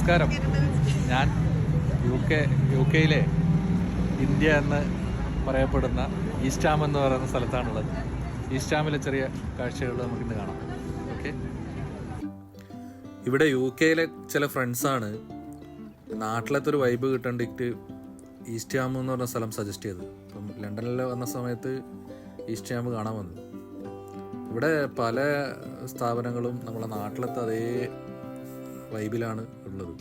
നമസ്കാരം. ഞാൻ യു കെയിലെ ഇന്ത്യ എന്ന് പറയപ്പെടുന്ന ഈസ്റ്റ് ഹാം എന്ന് പറയുന്ന സ്ഥലത്താണുള്ളത്. ഈസ്റ്റ് ഹാമിലെ ചെറിയ കാഴ്ചകൾ നമുക്കിന്ന് കാണാം. ഓക്കെ, ഇവിടെ യു കെയിലെ ചില ഫ്രണ്ട്സാണ് നാട്ടിലത്തെ ഒരു വൈബ് കിട്ടണ്ടിട്ട് ഈസ്റ്റ് ഹാം എന്ന് പറഞ്ഞ സ്ഥലം സജസ്റ്റ് ചെയ്തത്. അപ്പം ലണ്ടനിൽ വന്ന സമയത്ത് ഈസ്റ്റ് ഹാം കാണാൻ വന്നു. ഇവിടെ പല സ്ഥാപനങ്ങളും നമ്മളെ നാട്ടിലത്തെ അതേ വൈബിലാണ് ഉള്ളത്.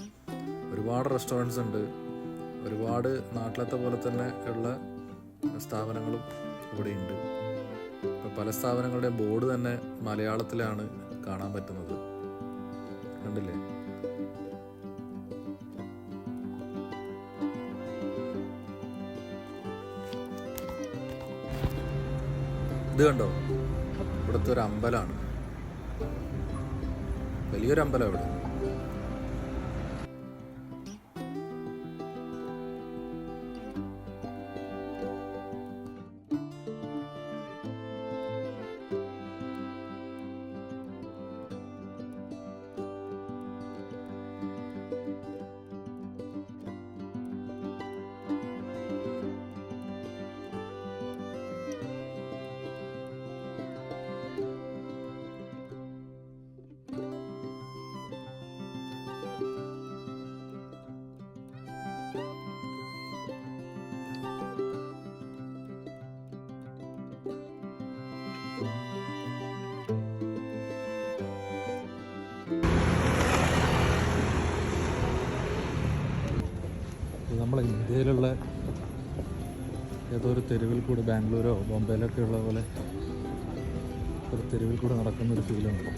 ഒരുപാട് റെസ്റ്റോറൻറ്റ്സ് ഉണ്ട്, ഒരുപാട് നാട്ടിലത്തെ പോലെ തന്നെ ഉള്ള സ്ഥാപനങ്ങളും ഇവിടെ ഉണ്ട്. ഇപ്പം പല സ്ഥാപനങ്ങളുടെ ബോർഡ് തന്നെ മലയാളത്തിലാണ് കാണാൻ പറ്റുന്നത്. കണ്ടില്ലേ? ഇത് കണ്ടോ? ഇവിടുത്തെ ഒരു അമ്പലമാണ്, വലിയൊരു അമ്പലം ഇവിടെ. നമ്മളെ ഇന്ത്യയിലുള്ള ഏതോ ഒരു തെരുവിൽ കൂടെ, ബാംഗ്ലൂരോ ബോംബെയിലൊക്കെ ഉള്ള പോലെ ഒരു തെരുവിൽ കൂടെ നടക്കുന്നൊരു ഫീലുണ്ട്.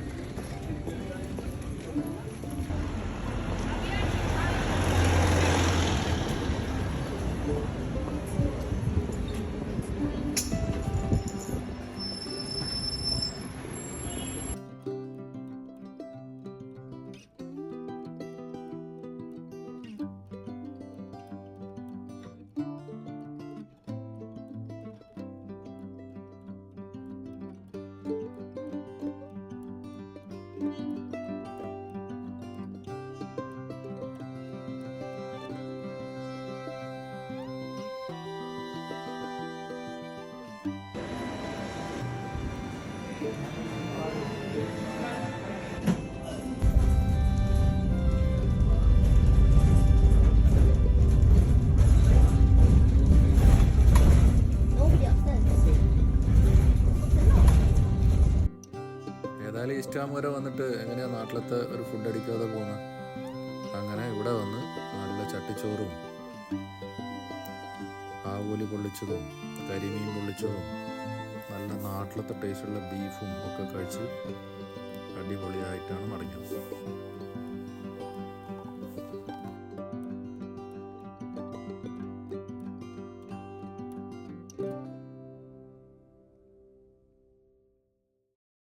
ഏതായാലും ഈസ്റ്റ് ഹാം വരെ വന്നിട്ട് എങ്ങനെയാണ് നാട്ടിലത്തെ ഒരു ഫുഡ് അടിക്കാതെ പോകുന്നത്? അങ്ങനെ ഇവിടെ വന്ന് നല്ല ചട്ടിച്ചോറും ആവോലി പൊള്ളിച്ചതും കരിമീൻ പൊള്ളിച്ചതും നല്ല നാട്ടിലത്തെ ടേസ്റ്റുള്ള ബീഫും ഒക്കെ കഴിച്ച് അടിപൊളിയായിട്ടാണ് മടങ്ങിയത്.